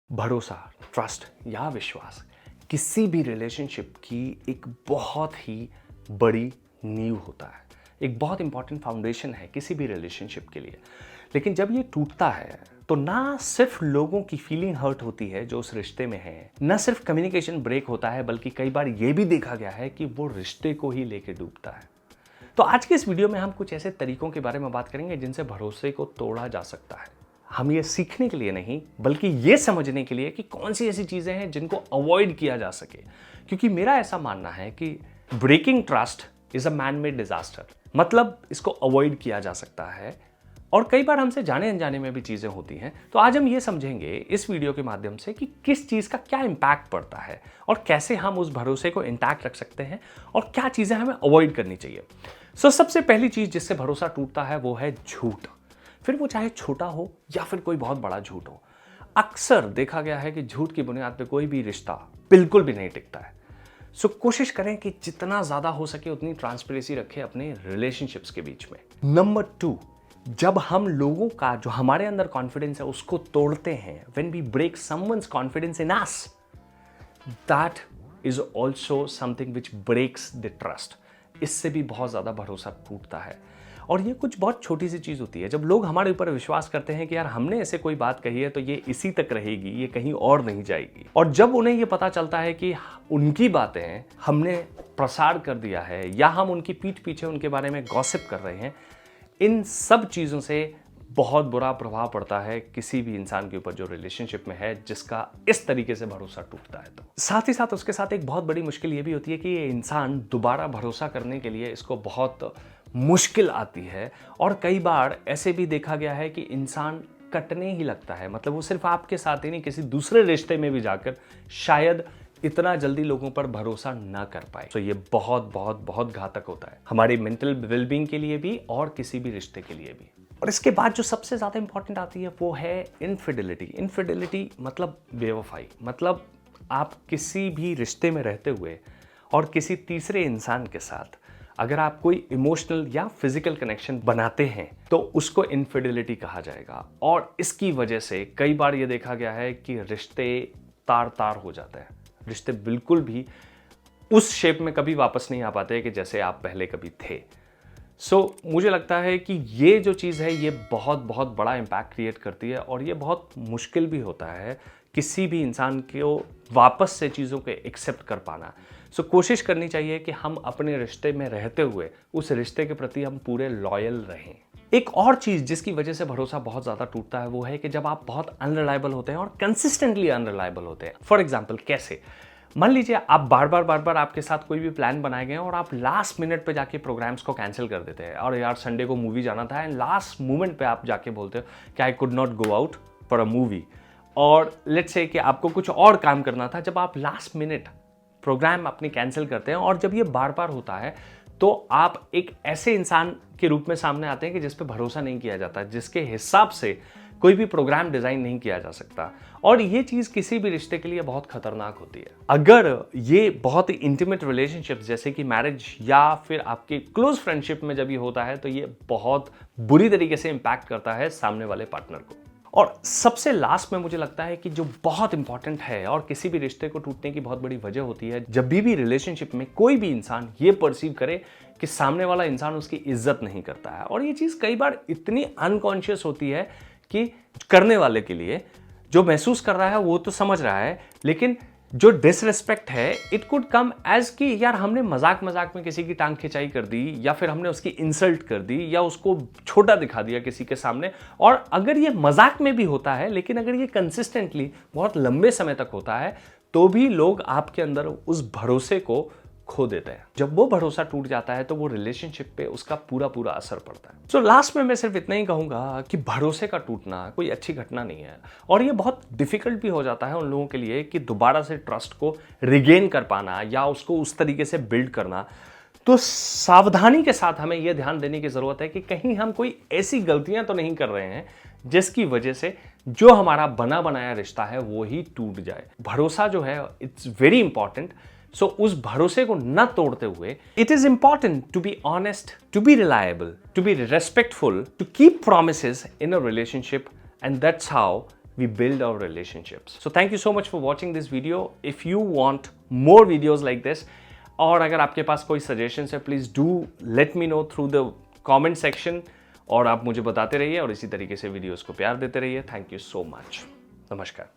भरोसा, ट्रस्ट या विश्वास किसी भी रिलेशनशिप की एक बहुत ही बड़ी नींव होता है। एक बहुत इंपॉर्टेंट फाउंडेशन है किसी भी रिलेशनशिप के लिए। लेकिन जब ये टूटता है तो ना सिर्फ लोगों की फीलिंग हर्ट होती है जो उस रिश्ते में है, ना सिर्फ कम्युनिकेशन ब्रेक होता है, बल्कि कई बार ये भी देखा गया है कि वो रिश्ते को ही लेके डूबता है। तो आज के इस वीडियो में हम कुछ ऐसे तरीकों के बारे में बात करेंगे जिनसे भरोसे को तोड़ा जा सकता है। हम ये सीखने के लिए नहीं, बल्कि ये समझने के लिए कि कौन सी ऐसी चीजें हैं जिनको अवॉइड किया जा सके। क्योंकि मेरा ऐसा मानना है कि breaking trust is a man made disaster, मतलब इसको अवॉइड किया जा सकता है और कई बार हमसे जाने अनजाने में भी चीजें होती हैं। तो आज हम ये समझेंगे इस वीडियो के माध्यम से कि किस चीज का क्या इंपैक्ट पड़ता है और कैसे हम उस भरोसे को इंटैक्ट रख सकते हैं और क्या चीजें हमें अवॉइड करनी चाहिए। सबसे पहली चीज जिससे भरोसा टूटता है वो है झूठ। फिर वो चाहे छोटा हो या फिर कोई बहुत बड़ा झूठ हो। अक्सर देखा गया है कि झूठ की बुनियाद पे कोई भी रिश्ता बिल्कुल भी नहीं टिकता है। कोशिश करें कि जितना ज्यादा हो सके उतनी ट्रांसपेरेंसी रखें अपने रिलेशनशिप्स के बीच में। नंबर 2, जब हम लोगों का जो हमारे अंदर कॉन्फिडेंस है उसको तोड़ते हैं, when we break someone's confidence in us, that is also something which breaks the trust. इससे भी बहुत ज्यादा भरोसा टूटता है। और ये कुछ बहुत छोटी सी चीज होती है। जब लोग हमारे ऊपर विश्वास करते हैं कि यार हमने ऐसे कोई बात कही है तो ये इसी तक रहेगी, ये कहीं और नहीं जाएगी, और जब उन्हें ये पता चलता है कि उनकी बातें हमने प्रसार कर दिया है या हम उनकी पीठ पीछे उनके बारे में गॉसिप कर रहे हैं, इन सब चीजों से बहुत बुरा प्रभाव पड़ता है किसी भी इंसान के ऊपर जो रिलेशनशिप में है, जिसका इस तरीके से भरोसा टूटता है। तो साथ ही साथ उसके साथ एक बहुत बड़ी मुश्किल ये भी होती है कि ये इंसान दोबारा भरोसा करने के लिए इसको बहुत मुश्किल आती है। और कई बार ऐसे भी देखा गया है कि इंसान कटने ही लगता है, मतलब वो सिर्फ आपके साथ ही नहीं, किसी दूसरे रिश्ते में भी जाकर शायद इतना जल्दी लोगों पर भरोसा ना कर पाए। तो ये बहुत बहुत बहुत घातक होता है हमारी मेंटल वेलबींग के लिए भी और किसी भी रिश्ते के लिए भी। और इसके बाद जो सबसे ज्यादा इंपॉर्टेंट आती है वो है इनफिडेलिटी। इनफिडेलिटी मतलब बेवफाई। मतलब आप किसी भी रिश्ते में रहते हुए और किसी तीसरे इंसान के साथ अगर आप कोई इमोशनल या फिजिकल कनेक्शन बनाते हैं तो उसको इनफिडेलिटी कहा जाएगा। और इसकी वजह से कई बार ये देखा गया है कि रिश्ते तार तार हो जाते हैं। रिश्ते बिल्कुल भी उस शेप में कभी वापस नहीं आ पाते कि जैसे आप पहले कभी थे। मुझे लगता है कि ये जो चीज़ है ये बहुत बहुत बड़ा इम्पैक्ट क्रिएट करती है और ये बहुत मुश्किल भी होता है किसी भी इंसान को वापस से चीज़ों को एक्सेप्ट कर पाना। कोशिश करनी चाहिए कि हम अपने रिश्ते में रहते हुए उस रिश्ते के प्रति हम पूरे लॉयल रहें। एक और चीज़ जिसकी वजह से भरोसा बहुत ज़्यादा टूटता है वो है कि जब आप बहुत अनरिलायबल होते हैं और कंसिस्टेंटली अनरिलायबल होते हैं। फॉर एग्जाम्पल, कैसे? मान लीजिए आप बार बार आपके साथ कोई भी प्लान बनाए गए और आप लास्ट मिनट पे जाके प्रोग्राम्स को कैंसिल कर देते हैं। और यार संडे को मूवी जाना था एंड लास्ट मोमेंट पे आप जाके बोलते हो कि I could not go out for a movie. और लेट्स से कि आपको कुछ और काम करना था। जब आप लास्ट मिनट प्रोग्राम अपनी कैंसिल करते हैं और जब ये बार बार होता है तो आप एक ऐसे इंसान के रूप में सामने आते हैं कि जिस पे भरोसा नहीं किया जाता, जिसके हिसाब से कोई भी प्रोग्राम डिजाइन नहीं किया जा सकता। और ये चीज किसी भी रिश्ते के लिए बहुत खतरनाक होती है। अगर ये बहुत ही इंटीमेट रिलेशनशिप जैसे कि मैरिज या फिर आपके क्लोज फ्रेंडशिप में जब ये होता है तो ये बहुत बुरी तरीके से इंपैक्ट करता है सामने वाले पार्टनर को। और सबसे लास्ट में मुझे लगता है कि जो बहुत इंपॉर्टेंट है और किसी भी रिश्ते को टूटने की बहुत बड़ी वजह होती है, जब भी रिलेशनशिप में कोई भी इंसान ये परसीव करे कि सामने वाला इंसान उसकी इज्जत नहीं करता है। और ये चीज कई बार इतनी अनकॉन्शियस होती है कि करने वाले के लिए, जो महसूस कर रहा है वो तो समझ रहा है, लेकिन जो डिसरिस्पेक्ट है इट कुड कम एज कि यार हमने मजाक मजाक में किसी की टांग खिंचाई कर दी या फिर हमने उसकी इंसल्ट कर दी या उसको छोटा दिखा दिया किसी के सामने। और अगर ये मजाक में भी होता है, लेकिन अगर ये कंसिस्टेंटली बहुत लंबे समय तक होता है तो भी लोग आपके अंदर उस भरोसे को खो देते हैं। जब वो भरोसा टूट जाता है तो वो रिलेशनशिप पे उसका पूरा पूरा असर पड़ता है। लास्ट में मैं सिर्फ इतना ही कहूंगा कि भरोसे का टूटना कोई अच्छी घटना नहीं है और ये बहुत डिफिकल्ट भी हो जाता है उन लोगों के लिए कि दोबारा से ट्रस्ट को रिगेन कर पाना या उसको उस तरीके से बिल्ड करना। तो सावधानी के साथ हमें यह ध्यान देने की जरूरत है कि कहीं हम कोई ऐसी गलतियां तो नहीं कर रहे हैं जिसकी वजह से जो हमारा बना बनाया रिश्ता है वो ही टूट जाए। भरोसा जो है इट्स वेरी इंपॉर्टेंट। उस भरोसे को न तोड़ते हुए it is important to be honest, to be reliable, to be respectful, to keep promises in a relationship, and that's how we build our relationships. So thank you so much for watching this video. If you want more videos like this, और अगर आपके पास कोई suggestions है, please do let me know through the comment section, और आप मुझे बताते रहिए और इसी तरीके से वीडियोस को प्यार देते रहिए. Thank you so much. नमस्कार.